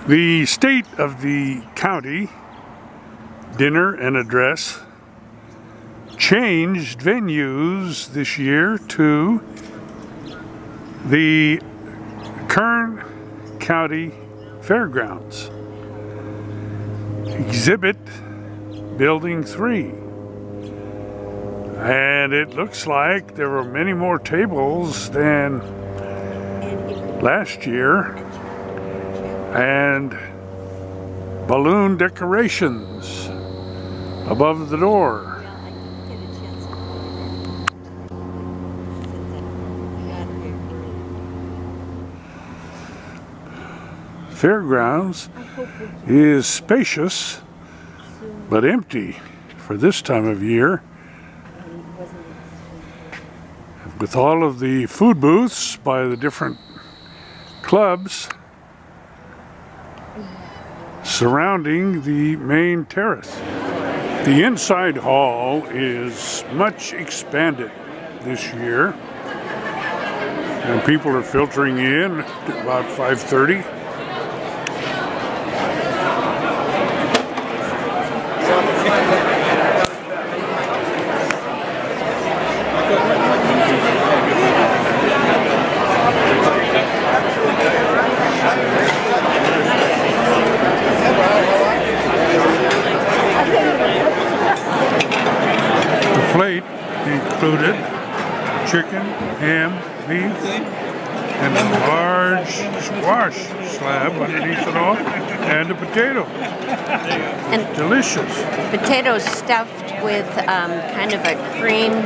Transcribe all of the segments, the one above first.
The state of the county dinner and address changed venues this year to the Kern County Fairgrounds, Exhibit Building 3. And it looks like there were many more tables than last year, and balloon decorations above the door. Fairgrounds is spacious but empty for this time of year, with all of the food booths by the different clubs surrounding the main terrace. The inside hall is much expanded this year, and people are filtering in at about 5:30. The plate included chicken, ham, beef, and a large squash slab underneath it all, and a potato. And delicious. Potatoes stuffed with kind of a creamed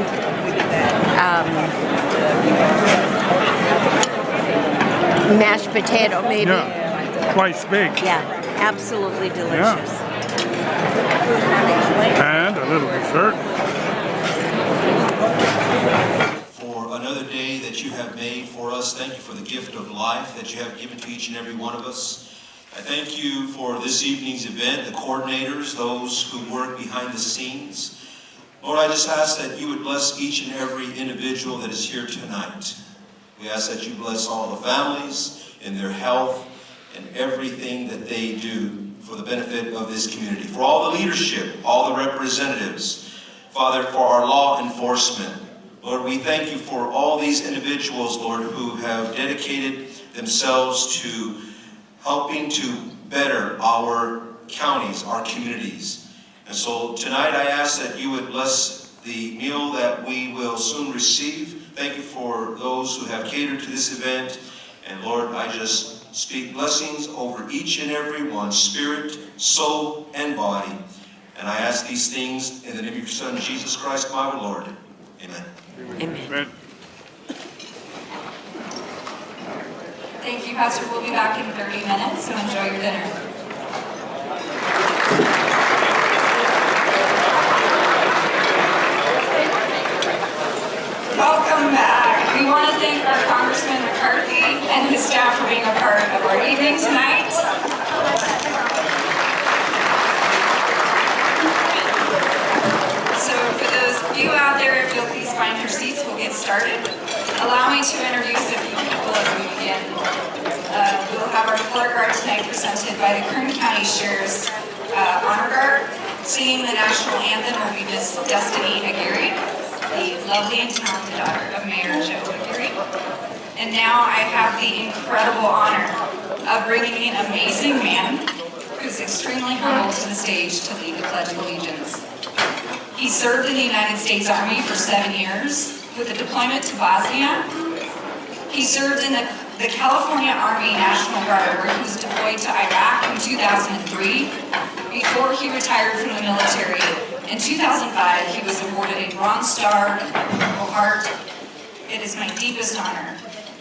mashed potato, maybe. Yeah, twice baked. Yeah, absolutely delicious. Yeah. And a little dessert. For another day that you have made for us, thank you for the gift of life that you have given to each and every one of us. I thank you for this evening's event, the coordinators, those who work behind the scenes. Lord, I just ask that you would bless each and every individual that is here tonight. We ask that you bless all the families in their health and everything that they do for the benefit of this community. For all the leadership, all the representatives, Father, for our law enforcement. Lord, we thank you for all these individuals, Lord, who have dedicated themselves to helping to better our counties, our communities. And so tonight I ask that you would bless the meal that we will soon receive. Thank you for those who have catered to this event. And Lord, I just speak blessings over each and every one, spirit, soul, and body. And I ask these things in the name of your Son, Jesus Christ, my Lord. Amen. Amen. Amen. Thank you, Pastor. We'll be back in 30 minutes, so enjoy your dinner. Welcome back. We want to thank our Congressman McCarthy and his staff for being a part of our evening tonight. So for those of you out there, if you'll please find your seats, we'll get started. Allow me to introduce a few people as we begin. We will have our color guard tonight presented by the Kern County Sheriff's Honor Guard. Singing the national anthem will be Miss Destiny Aguirre, the lovely and talented daughter of Mayor Joe Aguirre. And now I have the incredible honor of bringing an amazing man who's extremely humble to the stage to lead the Pledge of Allegiance. He served in the United States Army for 7 years with a deployment to Bosnia. He served in the California Army National Guard, where he was deployed to Iraq in 2003 before he retired from the military. In 2005, he was awarded a Bronze Star of the Purple Heart. It is my deepest honor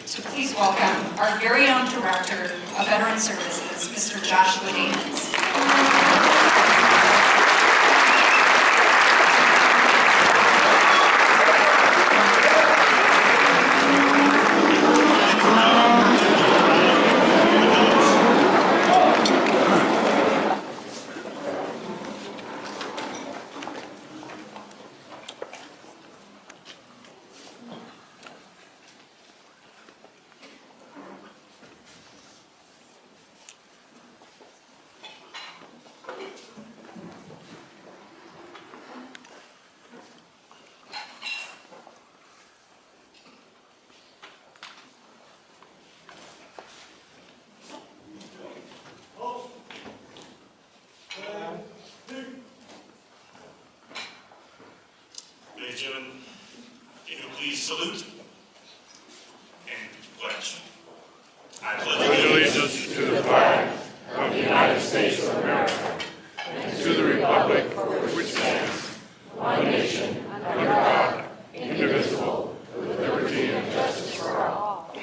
to please welcome our very own Director of Veteran Services, Mr. Joshua Damons. salute and pledge. I pledge Allegiance to the flag of the United States of America and to the republic for which stands one nation under God, indivisible, with liberty and justice for all.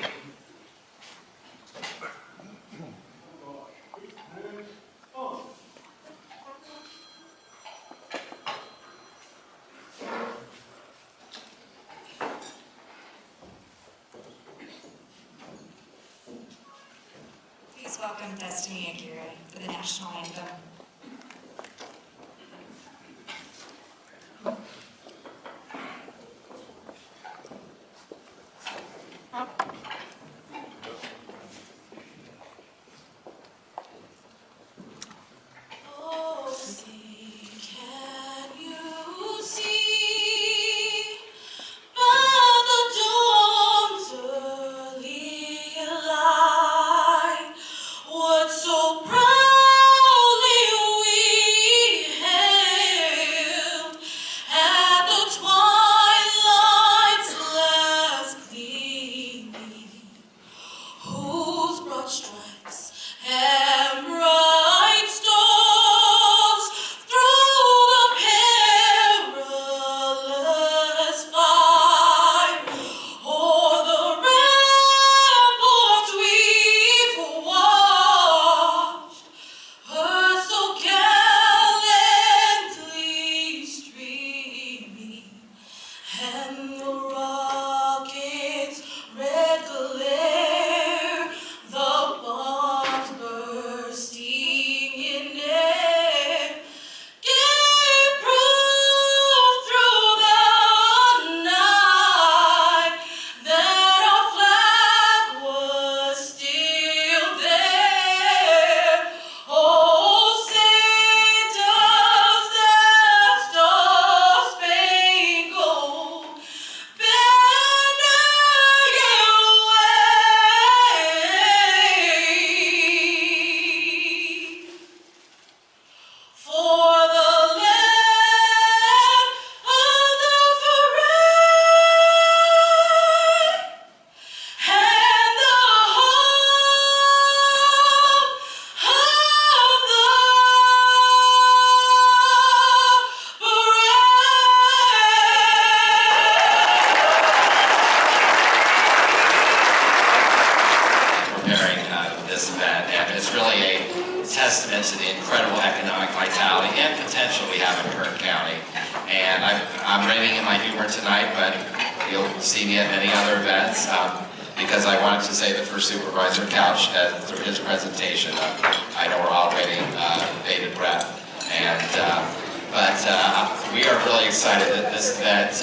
Please welcome Destiny and Kira for the national anthem. Oh, see, can you see by the dawn's early light what so proudly we hailed at the twilight's last gleaming, whose broad stripes and bright stars through the perilous fight o'er the ramparts we've watched, her so gallantly streaming, and the rocket's red glare, the bombs bursting in air, gave proof through the night that our flag was still there. Oh, say does that star-spangled banner you wave for the land of the free and the home of the Preparing this event, and it's really a testament to the incredible economic vitality and potential we have in Kern County. And I'm reining in my humor tonight, but you'll see me at many other events because I wanted to say that for Supervisor Couch through his presentation. I know we're all waiting bated breath, and but we are really excited that this event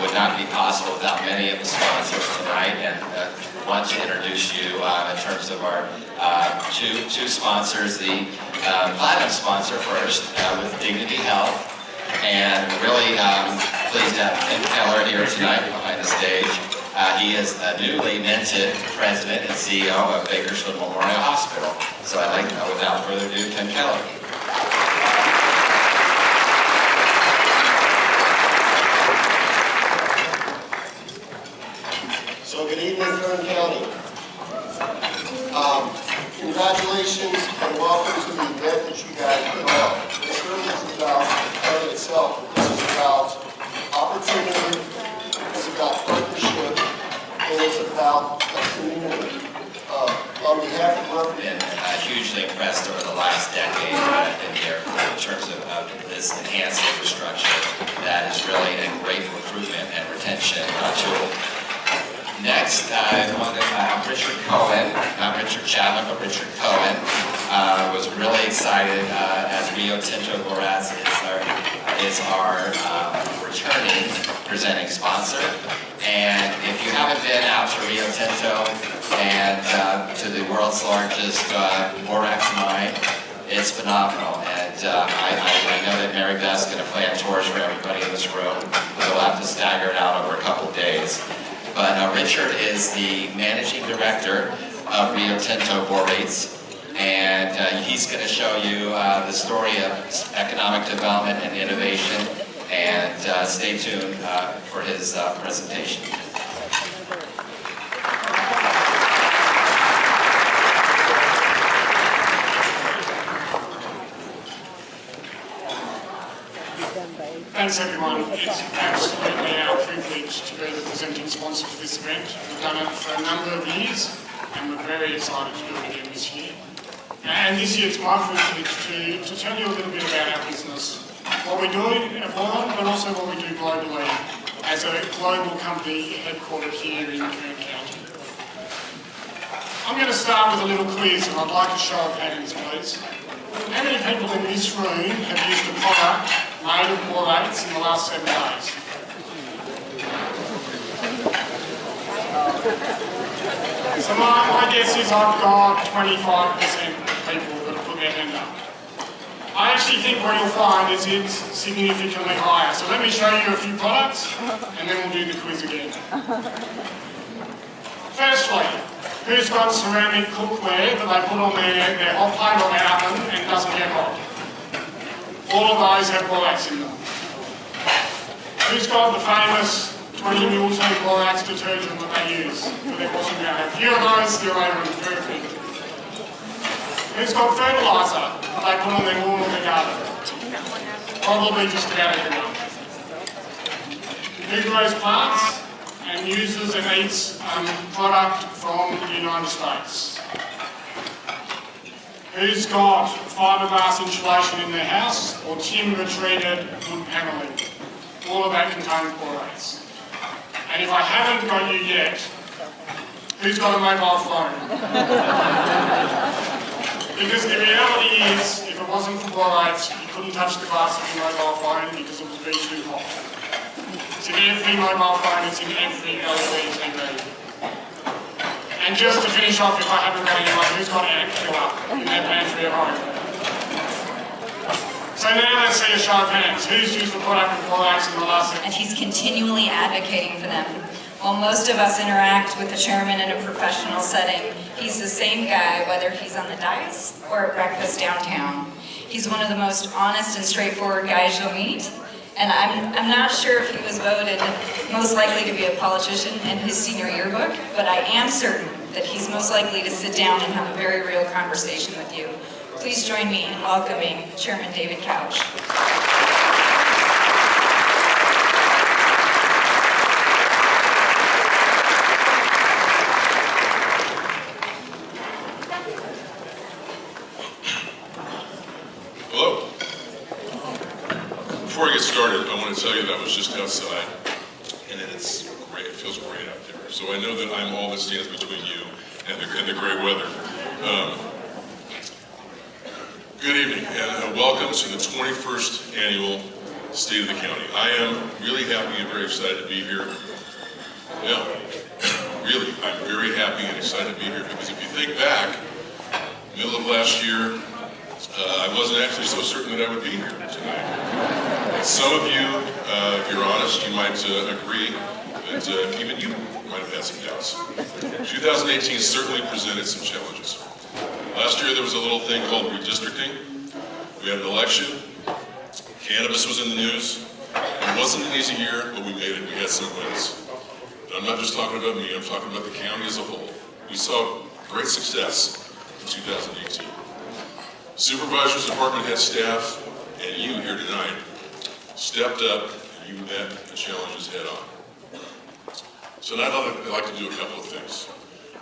would not be possible without many of the sponsors tonight, and want to introduce you in terms of our two sponsors. The platinum sponsor first with Dignity Health, and really pleased to have Tim Keller here tonight behind the stage. He is a newly minted president and CEO of Bakersfield Memorial Hospital. So I'd like, without further ado, Tim Keller. So good evening, Kern County. Congratulations and welcome to the event that you guys put on. This really is about the county itself. This is about opportunity, it's about partnership, and it's about a community. On behalf of Been hugely impressed over the last decade that I've been here in terms of this enhanced infrastructure that is really a great recruitment and retention tool. Next, Richard Cohen, not Richard Chapman, but Richard Cohen, was really excited as Rio Tinto Boraz is our returning presenting sponsor. And if you haven't been out to Rio Tinto and to the world's largest borax mine, it's phenomenal. And I know that Mary Beth's going to plan tours for everybody in this room. We'll have to stagger it out over a couple days. But Richard is the managing director of Rio Tinto Borates, and he's going to show you the story of economic development and innovation and stay tuned for his presentation. Thanks everyone. It's absolutely our privilege to be the presenting sponsor for this event. We've done it for a number of years and we're very excited to do it again this year. And this year it's my privilege to tell you a little bit about our business, what we do at Warren, but also what we do globally as a global company headquartered here in Kern County. I'm going to start with a little quiz and I'd like a show of hands please. How many people in this room have used a product made of borates in the last 7 days? So my guess is I've got 25% of people that have put their hand up. I actually think what you'll find is it's significantly higher. So let me show you a few products and then we'll do the quiz again. Firstly, who's got ceramic cookware that they put on their hot plate or their oven and doesn't get hot? All of those have borax in them. Who's got the famous 20ml borax detergent that they use for their washing powder? A few of those still over in perfect. Who's got fertiliser that they put on their lawn or their garden? Probably just about everyone. Who grows plants and uses and eats product from the United States? Who's got fiberglass insulation in their house or timber-treated wood panelling? All of that contains borates. And if I haven't got you yet, who's got a mobile phone? Because the reality is, if it wasn't for borates, you couldn't touch the glass of your mobile phone because it would be too hot. It's in every mobile phone, it's in every LED TV. And just to finish off, if I haven't got anyone, who's got an Aquila in their pantry at home? So now let's see a show of hands. Who's used the product of borax in the last 6 And he's continually advocating for them. While most of us interact with the chairman in a professional setting, he's the same guy whether he's on the dais or at breakfast downtown. He's one of the most honest and straightforward guys you'll meet. And I'm not sure if he was voted most likely to be a politician in his senior yearbook, but I am certain that he's most likely to sit down and have a very real conversation with you. Please join me in welcoming Chairman David Couch. Hello. Before I get started, I want to tell you that I was just outside, and it's great. It feels great out there. So I know that I'm all that stands between you and the great weather. Good evening, and welcome to the 21st Annual State of the County. I am really happy and very excited to be here. Yeah, really, I'm very happy and excited to be here because if you think back, middle of last year, I wasn't actually so certain that I would be here tonight. And some of you, if you're honest, you might agree that even you might have had some doubts. 2018 certainly presented some challenges. Last year there was a little thing called redistricting. We had an election. Cannabis was in the news. It wasn't an easy year, but we made it. We had some wins. And I'm not just talking about me, I'm talking about the county as a whole. We saw great success in 2018. Supervisors, department head staff, and you here tonight stepped up and you met the challenges head on. So now I'd like to do a couple of things.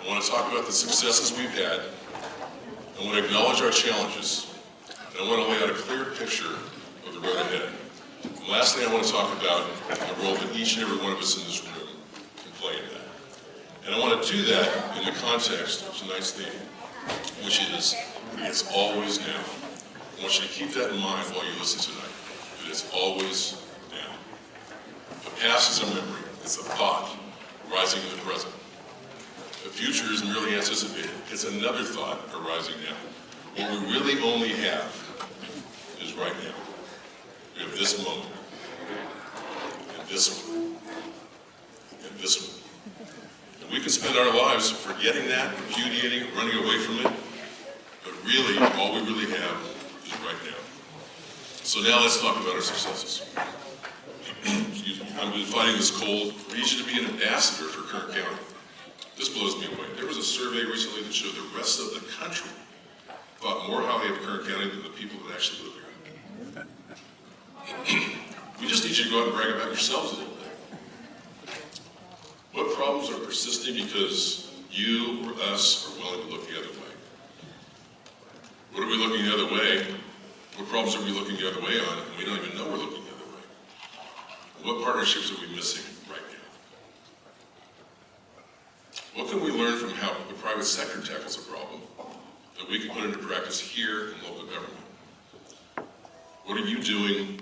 I want to talk about the successes we've had. I want to acknowledge our challenges. And I want to lay out a clear picture of the road ahead. And lastly, I want to talk about the role that each and every one of us in this room can play in that. And I want to do that in the context of tonight's theme, which is, it's always now. I want you to keep that in mind while you listen tonight, that it's always now. The past is a memory, it's a thought rising in the present. The future is merely anticipated, it's another thought arising now. What we really only have is right now. We have this moment, and this one, and this one. And we can spend our lives forgetting that, repudiating, running away from it, but really, all we really have is right now. So now let's talk about our successes. I've been fighting this cold. We need you to be an ambassador for Kern County. This blows me away. There was a survey recently that showed the rest of the country thought more highly of Kern County than the people that actually live here. We just need you to go out and brag about yourselves a little bit. What problems are persisting because you or us are willing to look the other way? What are we looking the other way? What problems are we looking the other way on, and we don't even know we're looking the other way? What partnerships are we missing right now? What can we learn from how the private sector tackles a problem that we can put into practice here in local government? What are you doing